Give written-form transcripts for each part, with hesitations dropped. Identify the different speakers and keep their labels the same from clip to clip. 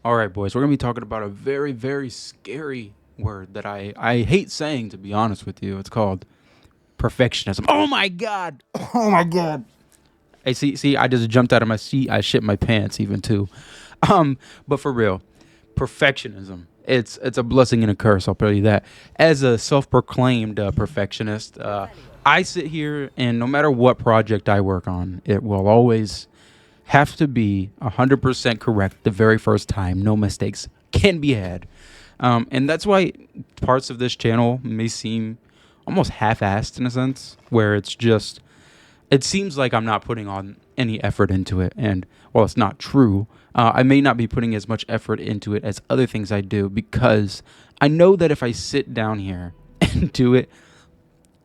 Speaker 1: All right, boys, we're going to be talking about a very, very scary word that I hate saying, to be honest with you. It's called perfectionism. Oh my God. Oh my God. Hey, see, I just jumped out of my seat. I shit my pants, even too. But for real, perfectionism. It's a blessing and a curse. I'll tell you that. As a self-proclaimed perfectionist, I sit here and no matter what project I work on, it will always have to be 100% correct the very first time. No mistakes can be had. And that's why parts of this channel may seem almost half-assed in a sense, where it seems like I'm not putting on any effort into it. And while it's not true, I may not be putting as much effort into it as other things I do, because I know that if I sit down here and do it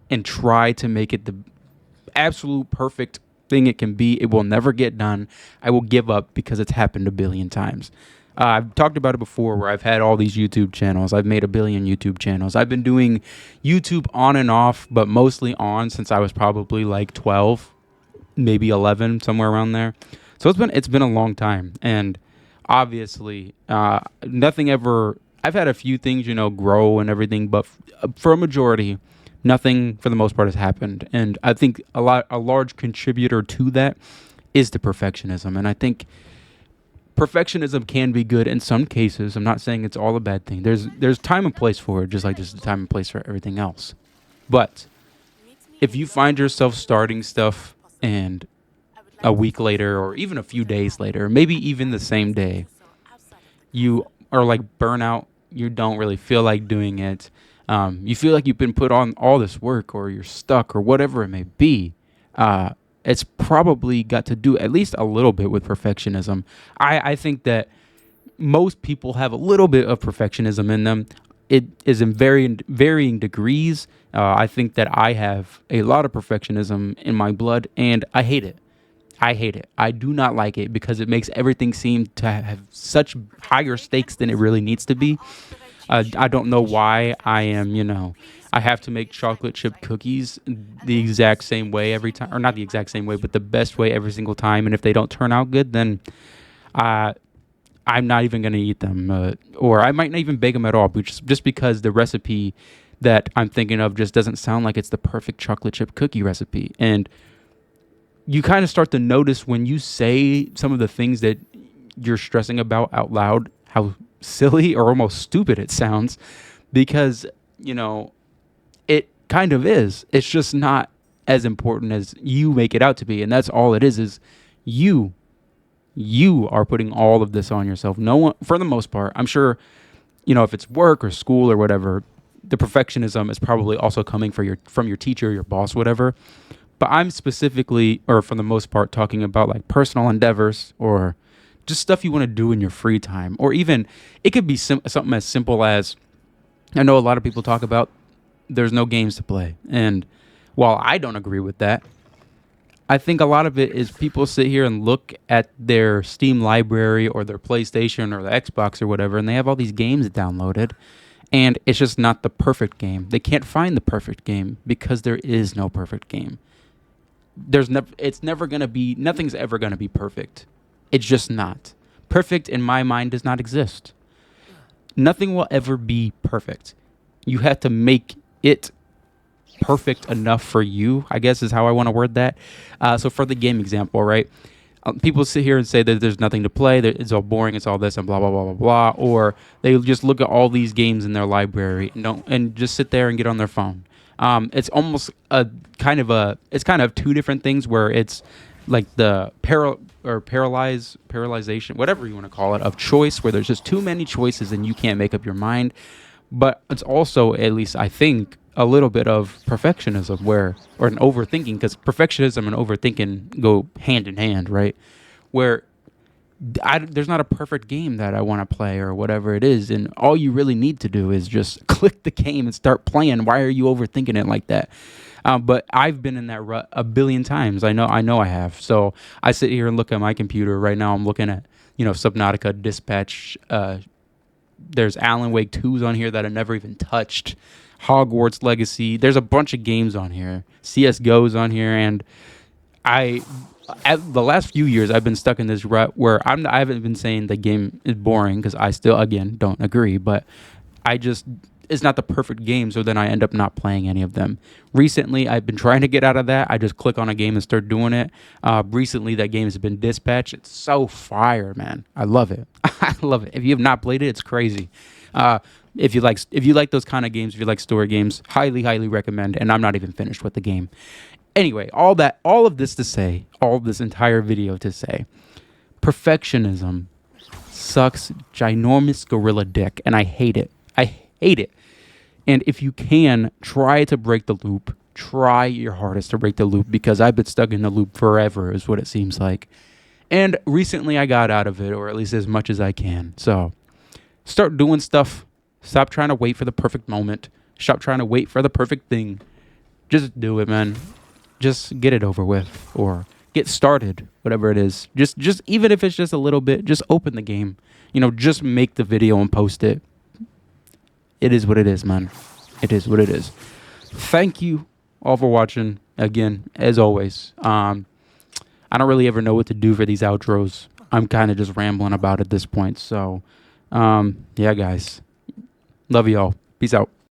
Speaker 1: and try to make it the absolute perfect thing it can be, it will never get done. I will give up because it's happened a billion times. I've talked about it before where I've had all these YouTube channels. I've made a billion YouTube channels. I've been doing YouTube on and off, but mostly on since I was probably like 12, maybe 11, somewhere around there. So it's been a long time, and obviously, nothing ever. I've had a few things, grow and everything, but for a majority, nothing for the most part has happened. And I think a large contributor to that is the perfectionism. And I think perfectionism can be good in some cases. I'm not saying it's all a bad thing. There's time and place for it, just like there's a time and place for everything else. But if you find yourself starting stuff and a week later or even a few days later, maybe even the same day, you are like burnout, you don't really feel like doing it, you feel like you've been put on all this work or you're stuck or whatever it may be, it's probably got to do at least a little bit with perfectionism. I think that most people have a little bit of perfectionism in them. It is in varying degrees. I think that I have a lot of perfectionism in my blood, and I hate it. I hate it. I do not like it because it makes everything seem to have such higher stakes than it really needs to be. I don't know why I have to make chocolate chip cookies the exact same way every time, or not the exact same way, but the best way every single time. And if they don't turn out good, then uh, I'm not even going to eat them, or I might not even bake them at all, just because the recipe that I'm thinking of just doesn't sound like it's the perfect chocolate chip cookie recipe. And you kind of start to notice when you say some of the things that you're stressing about out loud, how silly or almost stupid it sounds, because, you know, it kind of is. It's just not as important as you make it out to be. And that's all it is you. You are putting all of this on yourself. No one, for the most part, I'm sure, if it's work or school or whatever, the perfectionism is probably also coming from your teacher, your boss, whatever. But I'm specifically, or for the most part, talking about like personal endeavors or just stuff you want to do in your free time. Or even it could be something as simple as, I know a lot of people talk about there's no games to play. And while I don't agree with that, I think a lot of it is people sit here and look at their Steam library or their PlayStation or the Xbox or whatever, and they have all these games downloaded, and it's just not the perfect game. They can't find the perfect game because there is no perfect game. It's never going to be, nothing's ever going to be perfect. It's just not. Perfect in my mind does not exist. Nothing will ever be perfect. You have to make it perfect enough for you, I guess is how I want to word that. So for the game example, right? People sit here and say that there's nothing to play, that it's all boring, it's all this and blah blah blah blah blah, or they just look at all these games in their library and just sit there and get on their phone. It's almost it's kind of two different things where it's like the paralyzation, whatever you want to call it, of choice, where there's just too many choices and you can't make up your mind. But it's also, at least I think, a little bit of perfectionism or an overthinking, because perfectionism and overthinking go hand in hand, right? Where there's not a perfect game that I want to play or whatever it is, and all you really need to do is just click the game and start playing. Why are you overthinking it like that? But I've been in that rut a billion times. I know I have. So I sit here and look at my computer right now. I'm looking at Subnautica, Dispatch. There's Alan Wake 2's on here that I never even touched. Hogwarts Legacy. There's a bunch of games on here. CS:GO's on here, and I the last few years I've been stuck in this rut where I haven't been saying the game is boring because I still again don't agree, but I just it's not the perfect game, so then I end up not playing any of them. Recently, I've been trying to get out of that. I just click on a game and start doing it. Recently, that game has been Dispatch. It's so fire, man. I love it. I love it. If you have not played it, it's crazy. Uh, if you like those kind of games, if you like story games, highly recommend. And I'm not even finished with the game. Anyway, all of this to say, all of this entire video to say, perfectionism sucks ginormous gorilla dick, and I hate it. I hate it. And if you can, try to break the loop. Try your hardest to break the loop because I've been stuck in the loop forever, is what it seems like. And recently I got out of it, or at least as much as I can. So start doing stuff. Stop trying to wait for the perfect moment. Stop trying to wait for the perfect thing. Just do it, man. Just get it over with or get started, whatever it is. Just even if it's just a little bit, just open the game. Just make the video and post it. It is what it is, man. It is what it is. Thank you all for watching. Again, as always, I don't really ever know what to do for these outros. I'm kind of just rambling about at this point. So, yeah, guys. Love y'all. Peace out.